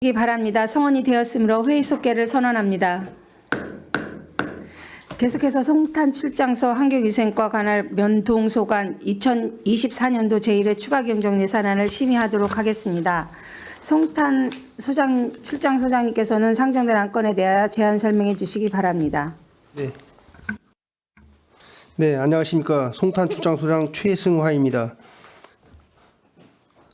바랍니다. 성원이 되었으므로 회의 속개를 선언합니다. 계속해서 송탄 출장소 환경위생과 관할 면동소관 2024년도 제1회 추가 경정 예산안을 심의하도록 하겠습니다. 송탄 출장소장님께서는 상정된 안건에 대하여 제안 설명해 주시기 바랍니다. 네, 안녕하십니까. 송탄 출장소장 최승화입니다.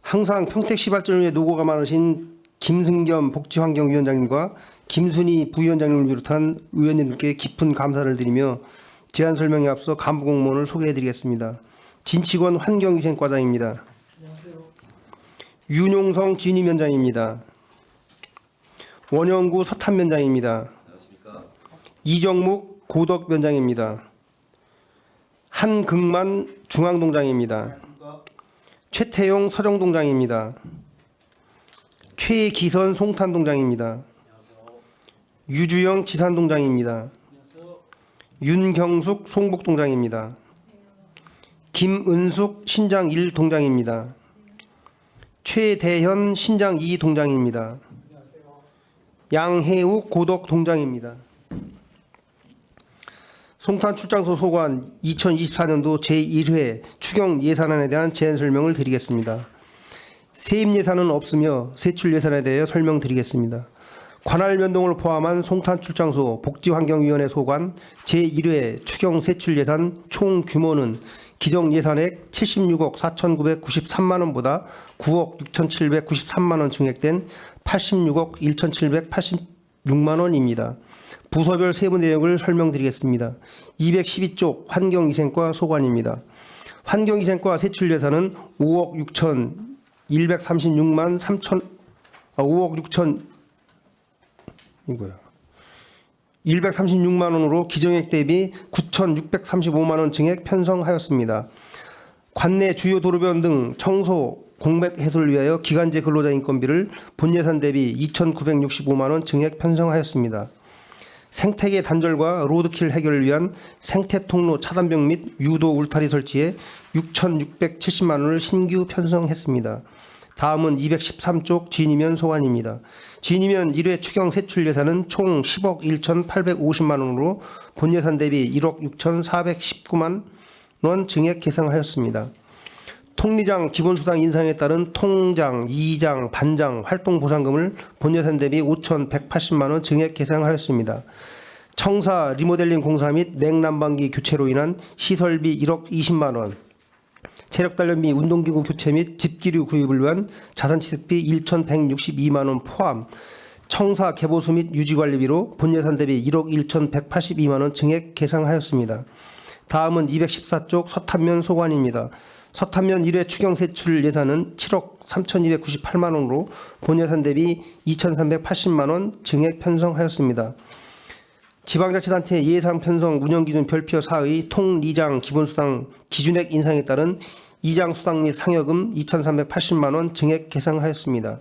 항상 평택시발전을 위해 노고가 많으신 김승겸 복지환경위원장님과 김순희 부위원장님을 비롯한 의원님들께 깊은 감사를 드리며 제안 설명에 앞서 간부공무원을 소개해드리겠습니다. 진치권 환경위생과장입니다. 안녕하세요. 윤용성 진위위원장입니다. 원영구 서탄위원장입니다. 안녕하십니까. 이정묵 고덕위원장입니다. 한극만 중앙동장입니다. 최태용 서정동장입니다. 최기선 송탄동장입니다. 유주영 지산동장입니다. 윤경숙 송북동장입니다. 김은숙 신장 1동장입니다. 최대현 신장 2동장입니다. 양혜욱 고덕동장입니다. 송탄 출장소 소관 2024년도 제1회 추경 예산안에 대한 제안 설명을 드리겠습니다. 세입 예산은 없으며 세출 예산에 대해 설명드리겠습니다. 관할 면동을 포함한 송탄 출장소 복지환경위원회 소관 제1회 추경 세출 예산 총 규모는 기정 예산액 76억 4,993만 원보다 9억 6,793만 원 증액된 86억 1,786만 원입니다. 부서별 세부 내역을 설명드리겠습니다. 212쪽 환경위생과 소관입니다. 환경위생과 세출 예산은 5억 6,136만 3천 5억 6천 이거야. 136만 원으로 기정액 대비 9,635만 원 증액 편성하였습니다. 관내 주요 도로변 등 청소 공백 해소를 위하여 기간제 근로자 인건비를 본 예산 대비 2,965만 원 증액 편성하였습니다. 생태계 단절과 로드킬 해결을 위한 생태 통로 차단벽 및 유도 울타리 설치에 6,670만 원을 신규 편성했습니다. 다음은 213쪽 진이면 소관입니다. 진이면 1회 추경 세출 예산은 총 10억 1,850만 원으로 본 예산 대비 1억 6,419만 원 증액 계상하였습니다. 통리장 기본수당 인상에 따른 통장, 2장, 반장 활동 보상금을 본 예산 대비 5,180만 원 증액 계상하였습니다. 청사 리모델링 공사 및 냉난방기 교체로 인한 시설비 1억 20만 원, 체력단련비 운동기구 교체 및 집기류 구입을 위한 자산취득비 1,162만 원 포함 청사 개보수 및 유지관리비로 본 예산 대비 1억 1,182만 원 증액 계상하였습니다. 다음은 214쪽 서탄면 소관입니다. 서탄면 1회 추경 세출 예산은 7억 3,298만 원으로 본 예산 대비 2,380만 원 증액 편성하였습니다. 지방자치단체 예산 편성 운영기준 별표 4의 통리장 기본수당 기준액 인상에 따른 이장 수당 및 상여금 2,380만 원 증액 계상하였습니다.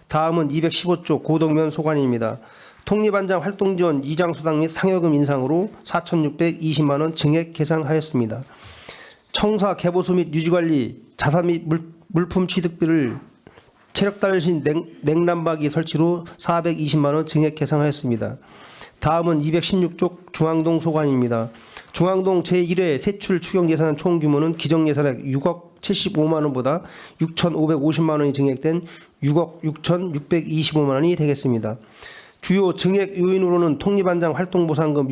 다음은 215쪽 고덕면 소관입니다. 통리반장 활동지원 이장 수당 및 상여금 인상으로 4,620만 원 증액 계상하였습니다. 청사 개보수 및 유지관리 자산 및 물품 취득비를 체력단련실 냉난방기 설치로 420만 원 증액 계상하였습니다. 다음은 216쪽 중앙동 소관입니다. 중앙동 제1회 세출 추경 예산 총 규모는 기정 예산액 6억 75만 원보다 6,550만 원이 증액된 6억 6,625만 원이 되겠습니다. 주요 증액 요인으로는 통리반장 활동보상금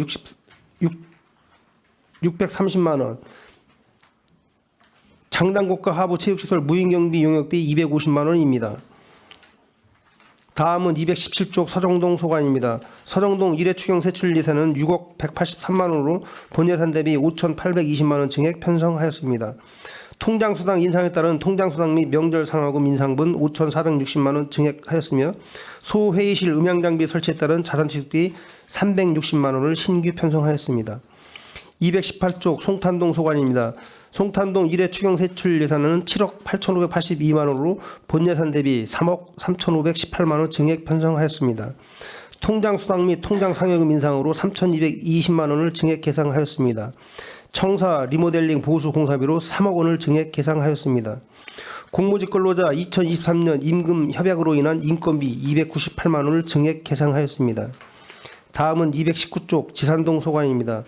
630만 원, 장단고가 하부 체육시설 무인경비 용역비 250만 원입니다. 다음은 217쪽 서정동 소관입니다. 서정동 1회 추경 세출 예산은 6억 183만 원으로 본 예산 대비 5,820만 원 증액 편성하였습니다. 통장수당 인상에 따른 통장수당 및 명절 상여금 인상분 5,460만 원 증액하였으며 소회의실 음향장비 설치에 따른 자산취득비 360만 원을 신규 편성하였습니다. 218쪽 송탄동 소관입니다. 송탄동 1회 추경 세출 예산은 7억 8,582만 원으로 본 예산 대비 3억 3,518만 원 증액 편성하였습니다. 통장 수당 및 통장 상여금 인상으로 3,220만 원을 증액 계상하였습니다. 청사 리모델링 보수 공사비로 3억 원을 증액 계상하였습니다. 공무직 근로자 2023년 임금 협약으로 인한 인건비 298만 원을 증액 계상하였습니다. 다음은 219쪽 지산동 소관입니다.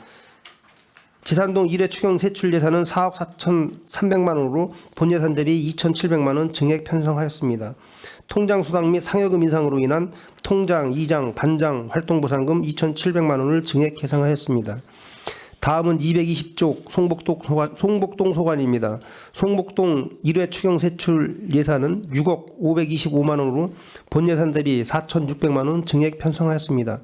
지산동 1회 추경 세출 예산은 4억 4,300만 원으로 본 예산 대비 2,700만 원 증액 편성하였습니다. 통장 수당 및 상여금 인상으로 인한 통장, 이장, 반장 활동 보상금 2,700만 원을 증액 계상하였습니다. 다음은 220쪽 송복동 소관입니다. 송복동 1회 추경 세출 예산은 6억 525만 원으로 본 예산 대비 4,600만 원 증액 편성하였습니다.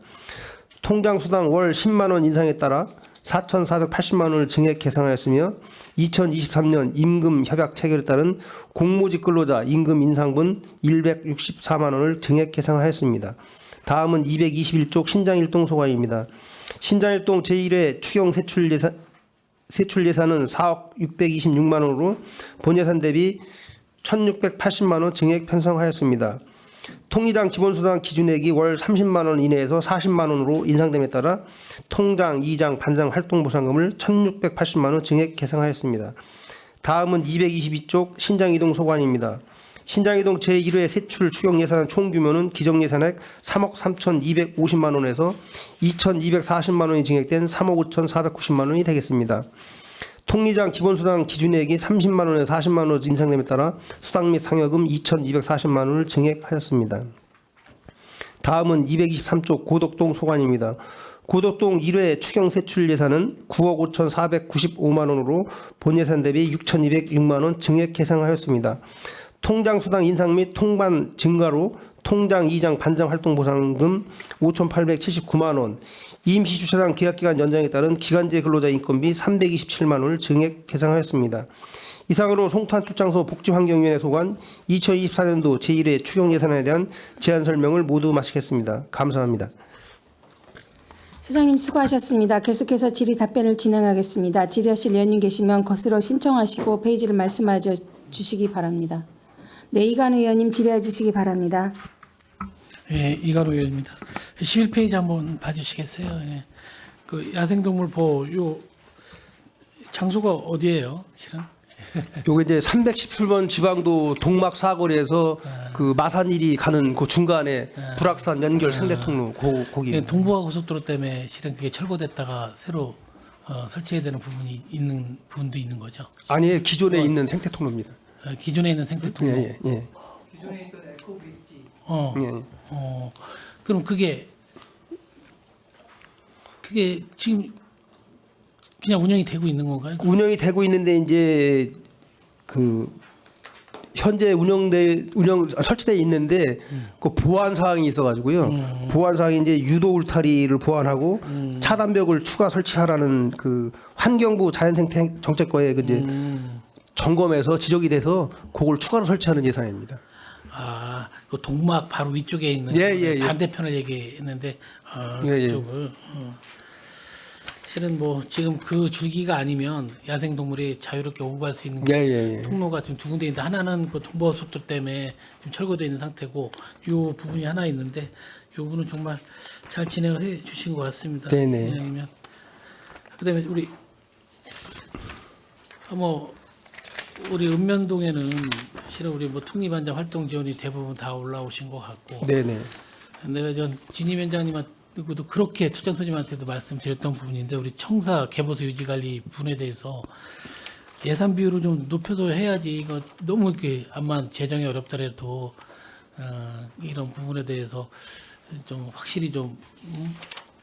통장 수당 월 10만 원 인상에 따라 4,480만 원을 증액 계상하였으며 2023년 임금 협약 체결에 따른 공무직 근로자 임금 인상분 164만 원을 증액 계상하였습니다. 다음은 221쪽 신장일동 소관입니다. 신장일동 제1회 추경 세출 예산은 4억 626만 원으로 본 예산 대비 1,680만 원 증액 편성하였습니다. 통리장 기본수당 기준액이 월 30만 원 이내에서 40만 원으로 인상됨에 따라 통장, 이장, 반장 활동보상금을 1,680만 원 증액 계상하였습니다. 다음은 222쪽 신장이동 소관입니다. 신장이동 제1회 세출 추경 예산 총 규모는 기정 예산액 3억 3,250만 원에서 2,240만 원이 증액된 3억 5,490만 원이 되겠습니다. 통리장 기본수당 기준액이 30만 원에서 40만 원 인상됨에 따라 수당 및 상여금 2,240만 원을 증액하였습니다. 다음은 223쪽 고덕동 소관입니다. 고덕동 1회 추경 세출 예산은 9억 5,495만 원으로 본 예산 대비 6,206만 원 증액 계상하였습니다. 통장 수당 인상 및 통반 증가로 통장, 이장, 반장 활동 보상금 5,879만 원, 임시 주차장 계약기간 연장에 따른 기간제 근로자 인건비 327만 원을 증액 계상하였습니다. 이상으로 송탄 출장소 복지환경위원회 소관 2024년도 제1회 추경 예산에 대한 제안 설명을 모두 마치겠습니다. 감사합니다. 소장님 수고하셨습니다. 계속해서 질의 답변을 진행하겠습니다. 질의하실 의원님 계시면 것으로 신청하시고 페이지를 말씀해 주시기 바랍니다. 네, 이관우 의원님 질의해 주시기 바랍니다. 예, 이가로 의원입니다. 11페이지 한번 봐주시겠어요? 예. 그 야생동물 보호 요 장소가 어디예요? 실은? 요게 이제 317번 지방도 동막 사거리에서 그 마산일이 가는 그 중간에 불악산 연결 생대통로 거기. 예, 동부화 고속도로 때문에 실은 그게 철거됐다가 새로 설치해야 되는 부분이 있는 부분도 있는 거죠. 아니에요. 기존에 있는 생태통로입니다. 기존에 있는 생태통로. 예. 기존에 있던 에코브릿지. 예. 그럼 그게 지금 그냥 운영이 되고 있는 건가요? 운영이 되고 있는데 이제 그 현재 설치돼 있는데 그 보안 사항이 있어가지고요. 보안 사항이 이제 유도 울타리를 보완하고 차단벽을 추가 설치하라는 그 환경부 자연생태 정책과에 그 이제 점검해서 지적이 돼서 그걸 추가로 설치하는 예산입니다. 아, 그 동막 바로 위쪽에 있는 반대편을 얘기했는데 그쪽을. 실은 뭐 지금 그 줄기가 아니면 야생 동물이 자유롭게 오고 갈 수 있는 통로가 지금 두 군데 있는데 하나는 그 동부고속도로 때문에 지금 철거되어 있는 상태고 이 부분이 하나 있는데 이 부분은 정말 잘 진행을 해 주신 것 같습니다. 네네. 이왕이면 그다음에 우리 읍면동에는 실은 우리 뭐 통립반장 활동 지원이 대부분 다 올라오신 것 같고. 네네. 내가 전 진임위원장님한테도 그렇게 출장소님한테도 말씀드렸던 부분인데 우리 청사 개보수 유지관리 부분에 대해서 예산 비율을 좀 높여서 해야지 이거 너무 이렇게 암만 재정이 어렵더라도 이런 부분에 대해서 좀 확실히 좀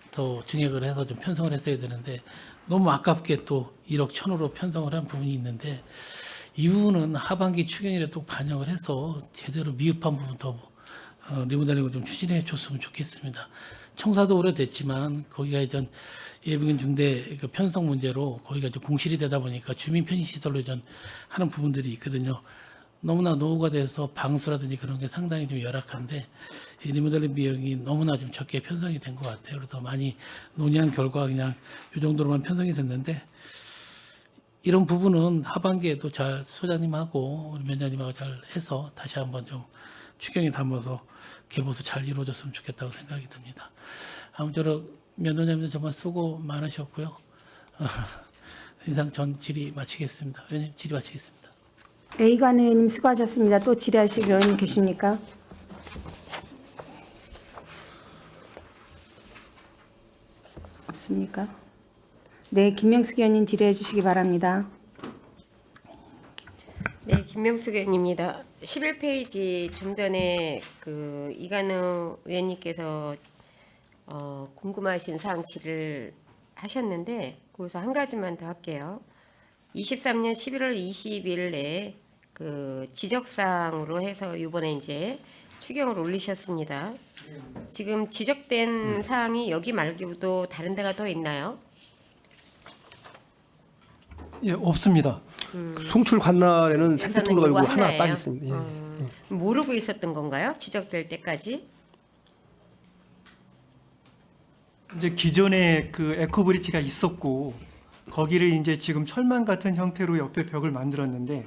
더 증액을 해서 좀 편성을 했어야 되는데 너무 아깝게 또 1억 1,000으로 편성을 한 부분이 있는데 이 부분은 하반기 추경일에 또 반영을 해서 제대로 미흡한 부분 더 리모델링을 좀 추진해 줬으면 좋겠습니다. 청사도 오래됐지만 거기가 이전 예비군 중대 그 편성 문제로 거기가 좀 공실이 되다 보니까 주민 편의 시설로 이전 하는 부분들이 있거든요. 너무나 노후가 돼서 방수라든지 그런 게 상당히 좀 열악한데 이 리모델링 비용이 너무나 좀 적게 편성이 된 것 같아요. 그래서 많이 논의한 결과 그냥 이 정도로만 편성이 됐는데 이런 부분은 하반기에도 잘 소장님하고 우리 위원장님하고 잘 해서 다시 한번 좀 추경에 담아서 개보수 잘 이루어졌으면 좋겠다고 생각이 듭니다. 아무쪼록 위원장님도 정말 수고 많으셨고요. 이상 전 질의 마치겠습니다. 위원님 질의 마치겠습니다. A관 의원님 수고하셨습니다. 또 질의하실 의원님 계십니까? 없습니까? 네, 김명숙 의원님 질의해 주시기 바랍니다. 네, 김명숙 의원입니다. 11페이지 좀 전에 그 이관우 의원님께서 궁금하신 사항 질의를 하셨는데 거기서 한 가지만 더 할게요. 23년 11월 20일에 그 지적사항으로 해서 이번에 이제 추경을 올리셨습니다. 지금 지적된 사항이 여기 말고도 다른 데가 더 있나요? 예, 없습니다. 송출 관날에는 예산은 상대통로 가지고 이거 하나 하나예요? 딱 있습니다. 예. 모르고 있었던 건가요? 지적될 때까지? 이제 기존에 그 에코브리지가 있었고 거기를 이제 지금 철망 같은 형태로 옆에 벽을 만들었는데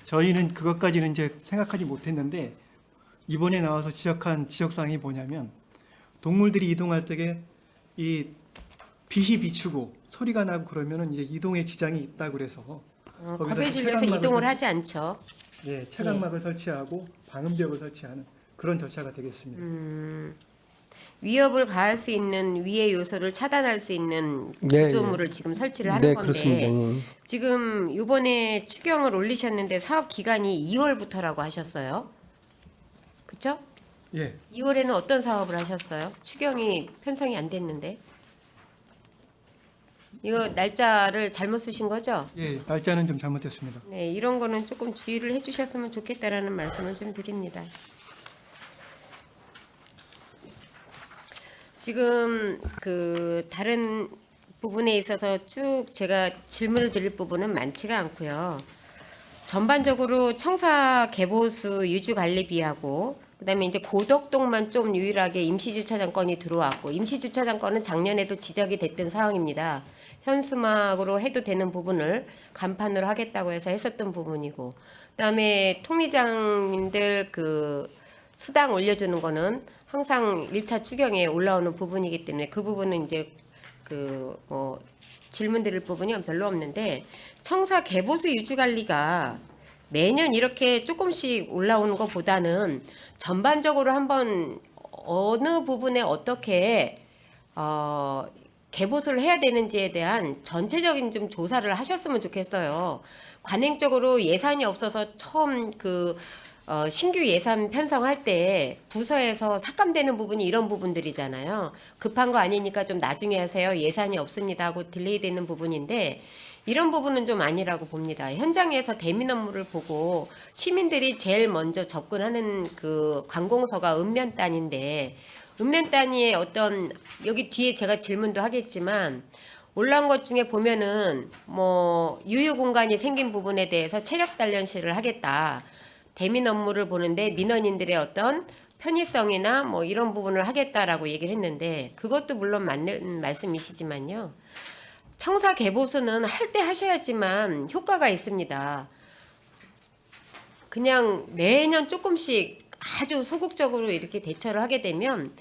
저희는 그것까지는 이제 생각하지 못했는데 이번에 나와서 지적한 지적사항이 뭐냐면 동물들이 이동할 때에 이 빛이 비추고 소리가 나고 그러면은 이제 이동에 지장이 있다 그래서 거기서 겁에 질려서 체감막을 이동을 설치- 하지 않죠. 예, 체감막을 설치하고 방음벽을 설치하는 그런 절차가 되겠습니다. 위협을 가할 수 있는 위의 요소를 차단할 수 있는 네, 구조물을 지금 설치를 하는 네, 건데 그렇습니다. 예. 지금 이번에 추경을 올리셨는데 사업 기간이 2월부터라고 하셨어요. 그렇죠? 예, 2월에는 어떤 사업을 하셨어요? 추경이 편성이 안 됐는데 이거 날짜를 잘못 쓰신 거죠? 예, 날짜는 좀 잘못됐습니다. 네, 이런 거는 조금 주의를 해주셨으면 좋겠다라는 말씀을 좀 드립니다. 지금 그 다른 부분에 있어서 쭉 제가 질문을 드릴 부분은 많지가 않고요. 전반적으로 청사 개보수 유주관리비하고 그다음에 이제 고덕동만 좀 유일하게 임시주차장건이 들어왔고 임시주차장건은 작년에도 지적이 됐던 사항입니다. 현수막으로 해도 되는 부분을 간판으로 하겠다고 해서 했었던 부분이고 그다음에 통리장님들 그 수당 올려주는 거는 항상 1차 추경에 올라오는 부분이기 때문에 그 부분은 이제 그 뭐 질문 드릴 부분이 별로 없는데 청사 개보수 유지 관리가 매년 이렇게 조금씩 올라오는 것보다는 전반적으로 한번 어느 부분에 어떻게 개보수를 해야 되는지에 대한 전체적인 좀 조사를 하셨으면 좋겠어요. 관행적으로 예산이 없어서 처음 그 신규 예산 편성할 때 부서에서 삭감되는 부분이 이런 부분들이잖아요. 급한 거 아니니까 좀 나중에 하세요. 예산이 없습니다 하고 딜레이 되는 부분인데 이런 부분은 좀 아니라고 봅니다. 현장에서 대민 업무를 보고 시민들이 제일 먼저 접근하는 그 관공서가 읍면단인데 읍면단위의 어떤 여기 뒤에 제가 질문도 하겠지만 올라온 것 중에 보면은 뭐 유휴 공간이 생긴 부분에 대해서 체력 단련실을 하겠다. 대민 업무를 보는데 민원인들의 어떤 편의성이나 뭐 이런 부분을 하겠다라고 얘기를 했는데 그것도 물론 맞는 말씀이시지만요. 청사 개보수는 할 때 하셔야지만 효과가 있습니다. 그냥 매년 조금씩 아주 소극적으로 이렇게 대처를 하게 되면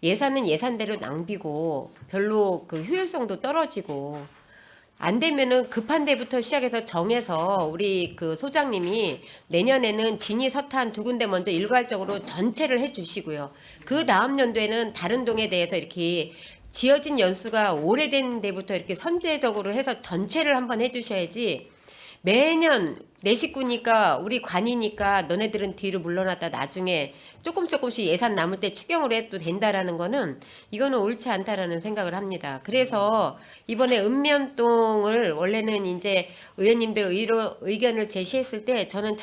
예산은 예산대로 낭비고 별로 그 효율성도 떨어지고 안 되면은 급한 데부터 시작해서 정해서 우리 그 소장님이 내년에는 진위 서탄 2군데 먼저 일괄적으로 전체를 해주시고요. 그 다음 연도에는 다른 동에 대해서 이렇게 지어진 연수가 오래된 데부터 이렇게 선제적으로 해서 전체를 한번 해주셔야지 매년 내 식구니까 우리 관이니까 너네들은 뒤로 물러났다 나중에 조금씩 예산 남을 때 추경을 해도 된다라는 거는 이거는 옳지 않다라는 생각을 합니다. 그래서 이번에 읍면동을 원래는 이제 의원님들 의견을 제시했을 때 저는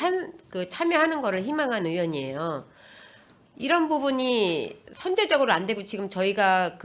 참여하는 거를 희망한 의원이에요. 이런 부분이 선제적으로 안 되고 지금 저희가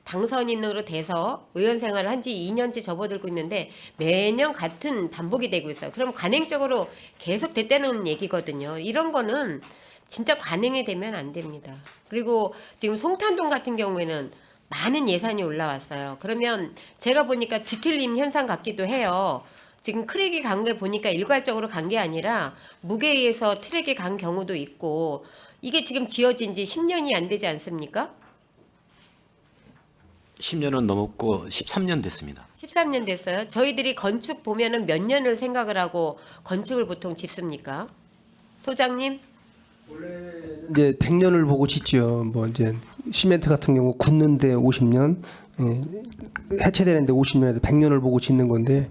당선인으로 돼서 의원 생활을 한 지 2년째 접어들고 있는데 매년 같은 반복이 되고 있어요. 그럼 관행적으로 계속 됐다는 얘기거든요. 이런 거는 진짜 관행이 되면 안 됩니다. 그리고 지금 송탄동 같은 경우에는 많은 예산이 올라왔어요. 그러면 제가 보니까 뒤틀림 현상 같기도 해요. 지금 크랙이 간 게 보니까 일괄적으로 간 게 아니라 무게에 의해서 트랙이 간 경우도 있고 이게 지금 지어진 지 10년이 안 되지 않습니까? 10년은 넘었고 13년 됐습니다. 13년 됐어요. 저희들이 건축 보면은 몇 년을 생각을 하고 건축을 보통 짓습니까? 소장님? 이제 100년을 보고 짓죠. 뭐 이제 시멘트 같은 경우 굳는데 50년, 해체되는데 50년에서 100년을 보고 짓는 건데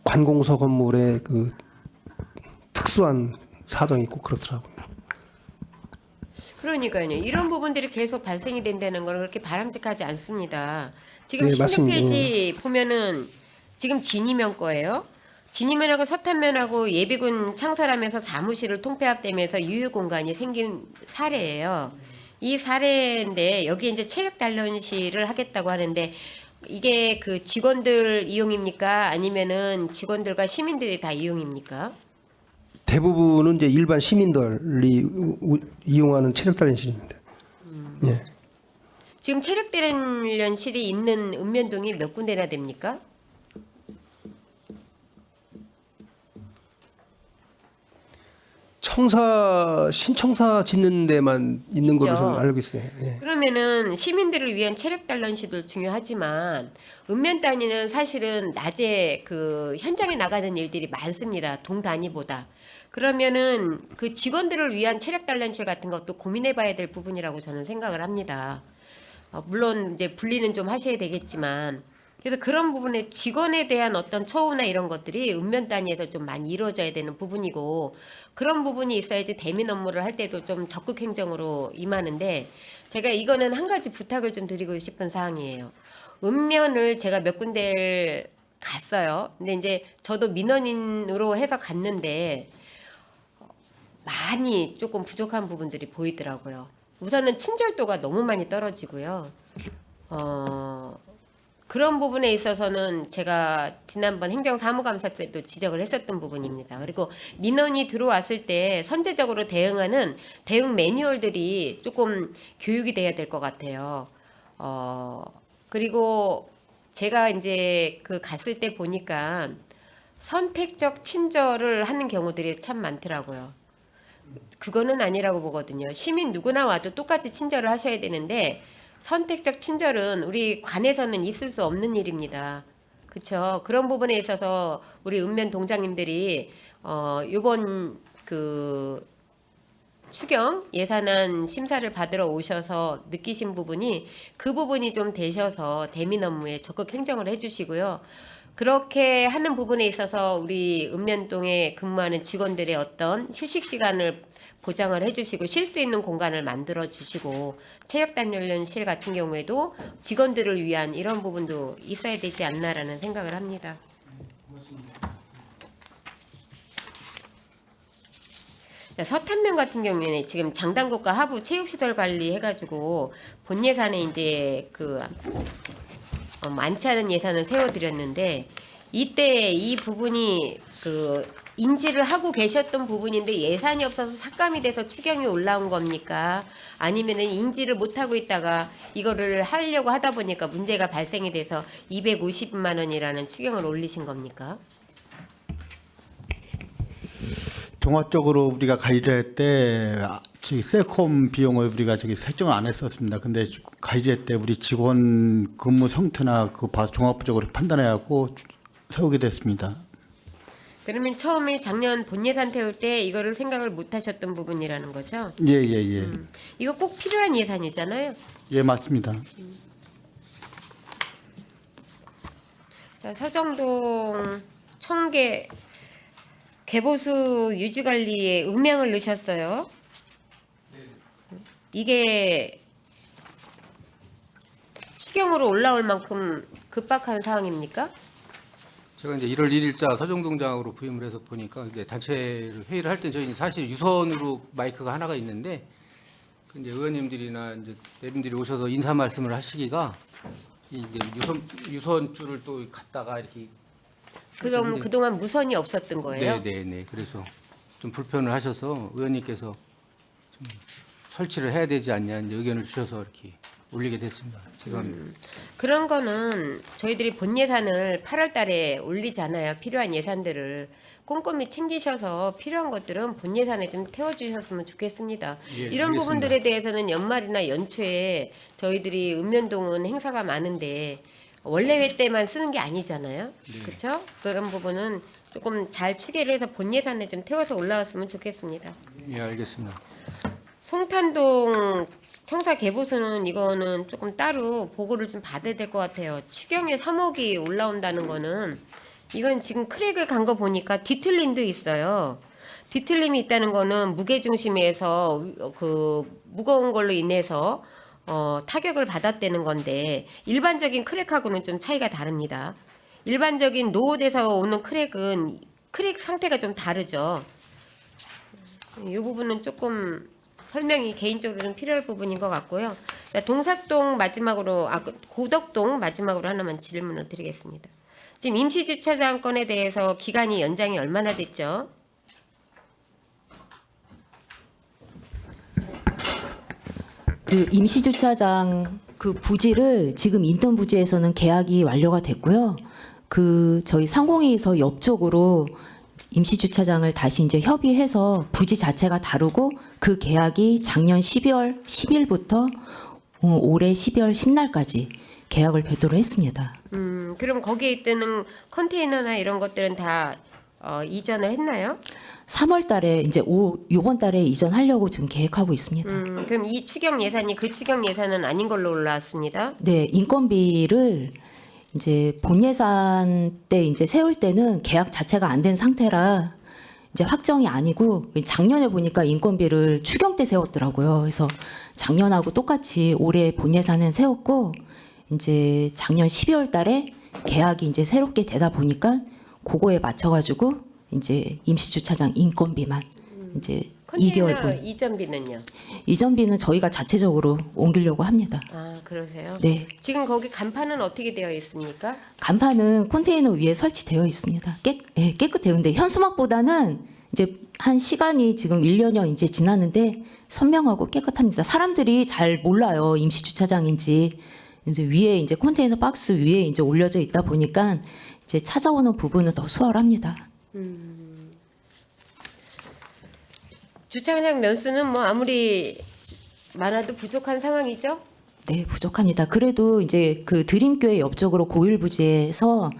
관공서 건물에 그 특수한 사정이 있고 그렇더라고요. 그러니까요. 이런 부분들이 계속 발생이 된다는 건 그렇게 바람직하지 않습니다. 지금 네, 16페이지 보면은 지금 진이면 거예요. 진이면하고 서탄면하고 예비군 창설하면서 사무실을 통폐합되면서 유휴 공간이 생긴 사례예요. 이 사례인데 여기 이제 체력 단련실을 하겠다고 하는데 이게 그 직원들 이용입니까? 아니면은 직원들과 시민들이 다 이용입니까? 대부분은 이제 일반 시민들이 이용하는 체력 단련실입니다. 예. 지금 체력 단련실이 있는 읍면동이 몇 군데나 됩니까? 신청사 짓는 데만 있는 걸로 있죠. 저는 알고 있어요. 예. 그러면은 시민들을 위한 체력 단련실도 중요하지만 읍면 단위는 사실은 낮에 그 현장에 나가는 일들이 많습니다. 동 단위보다. 그러면은 그 직원들을 위한 체력 단련실 같은 것도 고민해봐야 될 부분이라고 저는 생각을 합니다. 물론 이제 분리는 좀 하셔야 되겠지만 그래서 그런 부분에 직원에 대한 어떤 처우나 이런 것들이 읍면 단위에서 좀 많이 이루어져야 되는 부분이고 그런 부분이 있어야지 대민 업무를 할 때도 좀 적극 행정으로 임하는데 제가 이거는 한 가지 부탁을 좀 드리고 싶은 사항이에요. 읍면을 제가 몇 군데를 갔어요. 근데 이제 저도 민원인으로 해서 갔는데 많이 조금 부족한 부분들이 보이더라고요. 우선은 친절도가 너무 많이 떨어지고요. 그런 부분에 있어서는 제가 지난번 행정사무감사 때도 지적을 했었던 부분입니다. 그리고 민원이 들어왔을 때 선제적으로 대응하는 대응 매뉴얼들이 조금 교육이 돼야 될 것 같아요. 그리고 제가 이제 그 갔을 때 보니까 선택적 친절을 하는 경우들이 참 많더라고요. 그거는 아니라고 보거든요. 시민 누구나 와도 똑같이 친절을 하셔야 되는데 선택적 친절은 우리 관에서는 있을 수 없는 일입니다. 그렇죠? 그런 부분에 있어서 우리 읍면 동장님들이 이번 그 추경 예산안 심사를 받으러 오셔서 느끼신 부분이 그 부분이 좀 되셔서 대민 업무에 적극 행정을 해주시고요. 그렇게 하는 부분에 있어서 우리 읍면동에 근무하는 직원들의 어떤 휴식 시간을 보장을 해주시고 쉴 수 있는 공간을 만들어 주시고 체력단련실 같은 경우에도 직원들을 위한 이런 부분도 있어야 되지 않나라는 생각을 합니다. 자, 서탄면 같은 경우에는 지금 장당국과 하부 체육시설 관리 해가지고 본 예산에 이제 그 많지 않은 예산을 세워드렸는데 이때 이 부분이 그 인지를 하고 계셨던 부분인데 예산이 없어서 삭감이 돼서 추경이 올라온 겁니까? 아니면은 인지를 못하고 있다가 이거를 하려고 하다 보니까 문제가 발생이 돼서 250만 원이라는 추경을 올리신 겁니까? 종합적으로 우리가 가이드할 때 저기 세콤 비용을 우리가 저기 설정을 안 했었습니다. 근데 가이드할 때 우리 직원 근무 형태나 그 종합적으로 판단해 갖고 세우게 됐습니다. 그러면 처음에 작년 본 예산 태울 때 이거를 생각을 못 하셨던 부분이라는 거죠? 예. 이거 꼭 필요한 예산이잖아요. 예, 맞습니다. 자, 서정동 청계 개보수 유지관리에 음향을 넣으셨어요. 이게 추경으로 올라올 만큼 급박한 상황입니까? 제가 이제 1월 1일자 서정동장으로 부임을 해서 보니까 이제 단체 회의를 할 때 저희는 사실 유선으로 마이크가 하나가 있는데 이제 의원님들이나 이제 내분들이 오셔서 인사 말씀을 하시기가 이제 유선 줄을 또 갖다가 이렇게 그럼 그동안 무선이 없었던 거예요? 네. 그래서 좀 불편을 하셔서 의원님께서 좀 설치를 해야 되지 않냐 이제 의견을 주셔서 이렇게 올리게 됐습니다. 죄송합니다. 그런 거는 저희들이 본 예산을 8월 달에 올리잖아요. 필요한 예산들을 꼼꼼히 챙기셔서 필요한 것들은 본 예산에 좀 태워주셨으면 좋겠습니다. 예, 이런 알겠습니다. 부분들에 대해서는 연말이나 연초에 저희들이 읍면동은 행사가 많은데 원래 회 때만 쓰는 게 아니잖아요. 그렇죠? 그런 부분은 조금 잘 추계를 해서 본 예산에 좀 태워서 올라왔으면 좋겠습니다. 예, 알겠습니다. 송탄동 청사 개보수는 이거는 조금 따로 보고를 좀 받아야 될 것 같아요. 추경에 3억이 올라온다는 거는 이건 지금 크랙을 간 거 보니까 뒤틀림도 있어요. 뒤틀림이 있다는 거는 무게중심에서 그 무거운 걸로 인해서 타격을 받았다는 건데 일반적인 크랙하고는 좀 차이가 다릅니다. 일반적인 노후돼서 오는 크랙은 크랙 상태가 좀 다르죠. 이 부분은 조금 설명이 개인적으로 좀 필요할 부분인 것 같고요. 자, 동삭동 마지막으로 고덕동 마지막으로 하나만 질문을 드리겠습니다. 지금 임시주차장 건에 대해서 기간이 연장이 얼마나 됐죠? 그 임시주차장 그 부지를 지금 인턴 부지에서는 계약이 완료가 됐고요. 그 저희 상공회의소 옆쪽으로 임시주차장을 다시 이제 협의해서 부지 자체가 다르고 그 계약이 작년 12월 10일부터 올해 12월 10날까지 계약을 별도로 했습니다. 그럼 거기에 있는 컨테이너나 이런 것들은 다 이전을 했나요? 3월 달에 이제 요번 달에 이전하려고 지금 계획하고 있습니다. 그럼 이 추경 예산이 그 추경 예산은 아닌 걸로 올라왔습니다. 네, 인건비를 이제 본 예산 때 이제 세울 때는 계약 자체가 안 된 상태라 이제 확정이 아니고 작년에 보니까 인건비를 추경 때 세웠더라고요. 그래서 작년하고 똑같이 올해 본 예산은 세웠고 이제 작년 12월 달에 계약이 이제 새롭게 되다 보니까 그거에 맞춰가지고 이제 임시주차장 인건비만 이제 2개월 컨테이너 분. 이전비는요? 이전비는 저희가 자체적으로 옮기려고 합니다. 아, 그러세요? 네. 지금 거기 간판은 어떻게 되어 있습니까? 간판은 컨테이너 위에 설치되어 있습니다. 깨끗해요. 근데 현수막보다는 이제 한 시간이 지금 1년여 이제 지났는데 선명하고 깨끗합니다. 사람들이 잘 몰라요. 임시주차장인지. 이제 위에 이제 컨테이너 박스 위에 이제 올려져 있다 보니까 이제 찾아오는 부분은 더 수월합니다. 주차장 면수는 뭐 아무리 많아도 부족한 상황이죠? 네, 부족합니다. 그래도 이제 그 드림교회 옆쪽으로 고일부지에서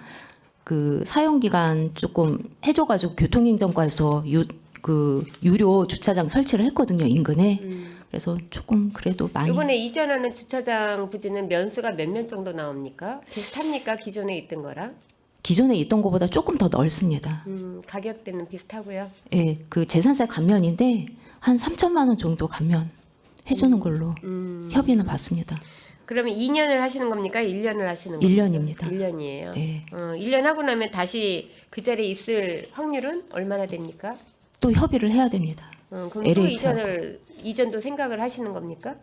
그 사용 기간 조금 해줘가지고 교통행정과에서 유료 주차장 설치를 했거든요, 인근에. 그래서 조금 그래도 많이. 이번에 이전하는 주차장 부지는 면수가 몇 면 정도 나옵니까? 비슷합니까? 기존에 있던 거랑? 기존에 있던 것보다 조금 더 넓습니다. 가격대는 비슷하고요. 예, 그 재산세 감면인데 한 3천만 원 정도 감면 해주는 걸로 협의는 받습니다. 그러면 2년을 하시는 겁니까? 1년을 하시는 겁니까? 1년입니다. 1년이에요. 네. 1년 하고 나면 다시 그 자리에 있을 확률은 얼마나 됩니까? 또 협의를 해야 됩니다. 그럼 또 LH 하고. 이전도 생각을 하시는 겁니까?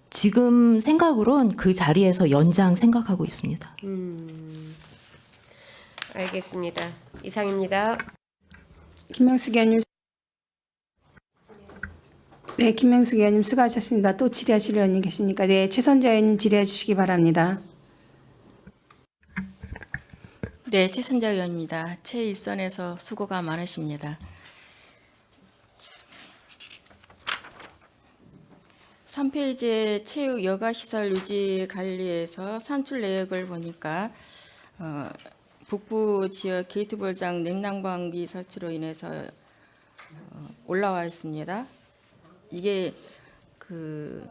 지금 생각으론 그 자리에서 연장 생각하고 있습니다. 알겠습니다. 이상입니다. 김명숙 의원님. 네, 김명숙 의원님 수고하셨습니다. 또 질의하실 의원님 계십니까? 네, 최선자 의원님 질의해 주시기 바랍니다. 네, 최선자 의원입니다. 최일선에서 수고가 많으십니다. 3페이지에 체육 여가시설 유지 관리에서 산출 내역을 보니까 북부 지역 게이트볼장 냉난방비 설치로 인해서 올라와 있습니다. 이게 그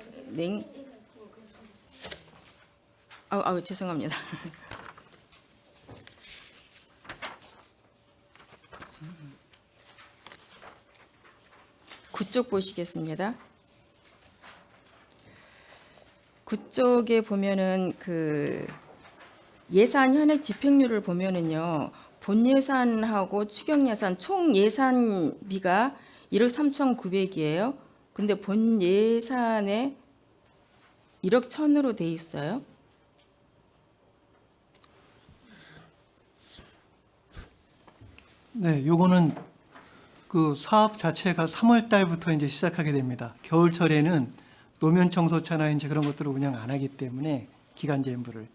죄송합니다. 그쪽 보시겠습니다. 그쪽에 보면은 그 예산 현액 집행률을 보면은요, 본 예산하고 추경 예산 총 예산비가 1억 3,900이에요. 근데 본 예산에 1억 1,000으로 돼 있어요. 네, 요거는 그 사업 자체가 3월 달부터 이제 시작하게 됩니다. 겨울철에는 노면 청소차나 이제 그런 것들을 운영 안 하기 때문에 기간제물을.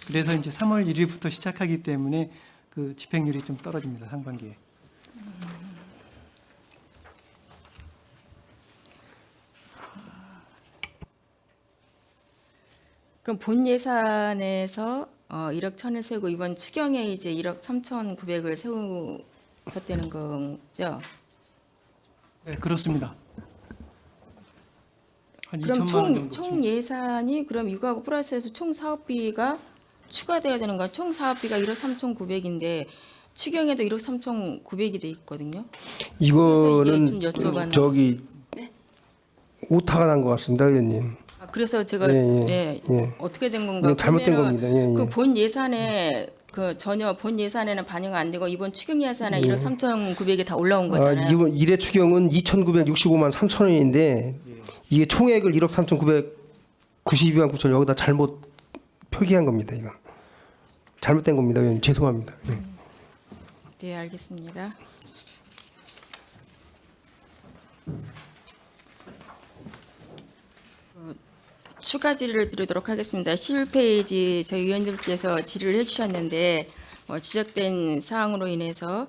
그래서 이제 3월 1일부터 시작하기 때문에 그 집행률이 좀 떨어집니다. 상반기에. 그럼 본 예산에서 1억 1,000을 세우고 이번 추경에 이제 1억 3,900을 세우셨다는 거죠? 네, 그렇습니다. 한 그럼 2천만 원 정도. 총 예산이 그럼 이거하고 플러스해서 총 사업비가 추가돼야 되는 거야? 총 사업비가 1억 3,900인데 추경에도 1억 3,900이 돼 있거든요. 이거는 좀 여쭤봤는데. 저기 오타가 난 것 같습니다, 의원님. 그래서 제가 예. 어떻게 된 건가? 잘못된 그러면은 겁니다. 예, 예. 그 본 예산에 그 전혀 본 예산에는 반영 안 되고 이번 추경 예산에 1억 3,900이 다 올라온 거잖아요. 이번 1회 추경은 2,965만 3천 원인데 이게 총액을 1억 3,992만 9천 여기다 잘못 표기한 겁니다. 이건 잘못된 겁니다. 의원님. 죄송합니다. 예. 네, 알겠습니다. 추가 질의를 드리도록 하겠습니다. 11페이지 저희 위원님께서 질의를 해주셨는데 지적된 사항으로 인해서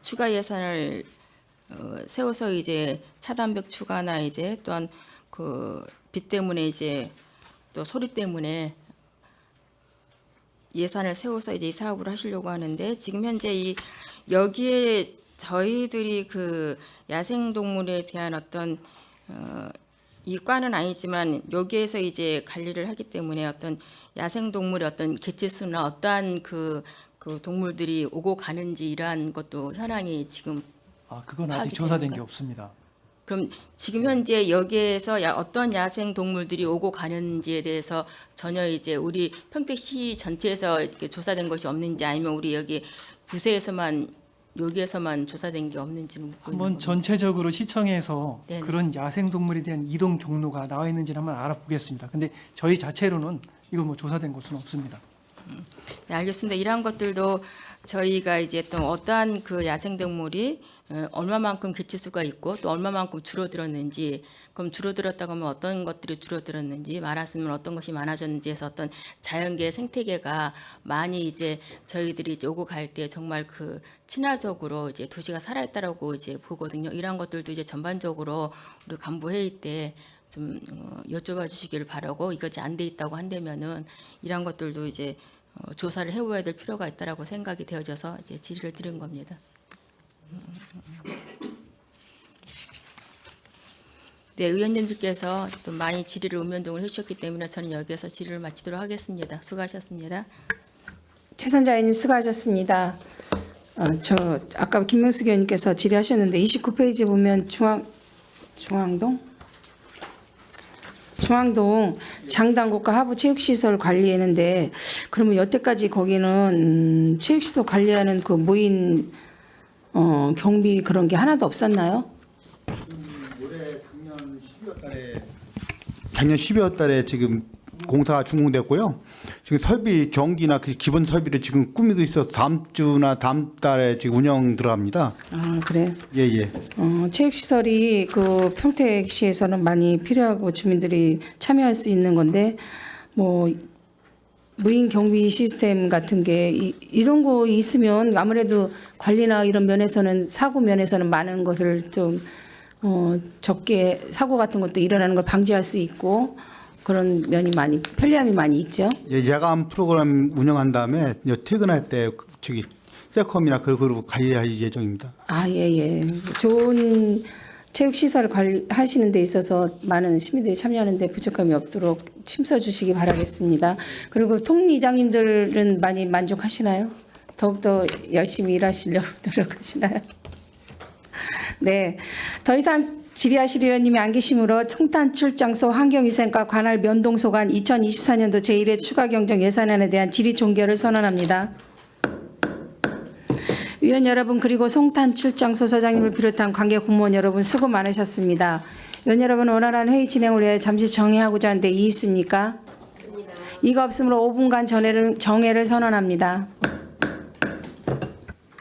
추가 예산을 세워서 이제 차단벽 추가나 이제 또한 그 비 때문에 이제 또 소리 때문에 예산을 세워서 이제 이 사업을 하시려고 하는데 지금 현재 이 여기에 저희들이 그 야생동물에 대한 어떤 이 과는 아니지만 여기에서 이제 관리를 하기 때문에 어떤 야생동물의 어떤 개체수나 어떠한 그 동물들이 오고 가는지 이러한 것도 현황이 지금 그건 아직 파악이 조사된 되는 게 없습니다. 그럼 지금 현재 여기에서 어떤 야생 동물들이 오고 가는지에 대해서 전혀 이제 우리 평택시 전체에서 이렇게 조사된 것이 없는지 아니면 우리 여기 부세에서만 여기에서만 조사된 게 없는지 묻고 있는 한번 겁니다. 전체적으로 시청에서 네네. 그런 야생동물에 대한 이동 경로가 나와 있는지를 한번 알아보겠습니다. 근데 저희 자체로는 이거 뭐 조사된 것은 없습니다. 네, 알겠습니다. 이러한 것들도 저희가 이제 또 어떠한 그 야생동물이 얼마만큼 개체수가 있고 또 얼마만큼 줄어들었는지 그럼 줄어들었다고 하면 어떤 것들이 줄어들었는지 많았으면 어떤 것이 많아졌는지 해서 어떤 자연계 생태계가 많이 이제 저희들이 이제 오고 갈 때 정말 그 친화적으로 이제 도시가 살아있다라고 이제 보거든요. 이러한 것들도 이제 전반적으로 우리 간부 회의 때 좀 여쭤봐 주시기를 바라고 이것이 안 돼 있다고 한다면은 이러한 것들도 이제 조사를 해봐야 될 필요가 있다라고 생각이 되어져서 이제 질의를 드린 겁니다. 네, 의원님들께서 또 많이 질의를 의문동을 해주셨기 때문에 저는 여기에서 질의를 마치도록 하겠습니다. 수고하셨습니다. 최선자 의원님 수고하셨습니다. 저 아까 김명숙 의원님께서 질의하셨는데 29페이지 보면 중앙동 장당국가 하부 체육시설 관리했는데 그러면 여태까지 거기는 체육시설 관리하는 그 무인 경비 그런 게 하나도 없었나요? 올해 작년 12월 달에 지금 공사가 준공됐고요. 지금 설비 전기나 그 기본 설비를 지금 꾸미고 있어서 다음 주나 다음 달에 지금 운영 들어갑니다. 그래. 예. 체육시설이 그 평택시에서는 많이 필요하고 주민들이 참여할 수 있는 건데 뭐 무인 경비 시스템 같은 게 이런 거 있으면 아무래도 관리나 이런 면에서는 사고 면에서는 많은 것을 좀 적게 사고 같은 것도 일어나는 걸 방지할 수 있고 그런 면이 많이 편리함이 많이 있죠. 예, 야간 프로그램 운영한 다음에 퇴근할 때 저기 세컴이나 그룹 관리할 예정입니다. 예. 좋은 체육 시설 관리하시는 데 있어서 많은 시민들이 참여하는 데 부족함이 없도록 힘써 주시기 바라겠습니다. 그리고 통이장님들은 많이 만족하시나요? 더욱더 열심히 일하시려고 노력하시나요? 네. 더 이상 질의하실 의원님이 안 계시므로 송탄 출장소 환경위생과 관할 면동소관 2024년도 제1회 추가 경정 예산안에 대한 질의 종결을 선언합니다. 위원 여러분 그리고 송탄 출장소 소장님을 비롯한 관계 공무원 여러분 수고 많으셨습니다. 위원 여러분 원활한 회의 진행을 위해 잠시 정회하고자 하는데 이의 있습니까? 이가 없으므로 5분간 정회를 선언합니다.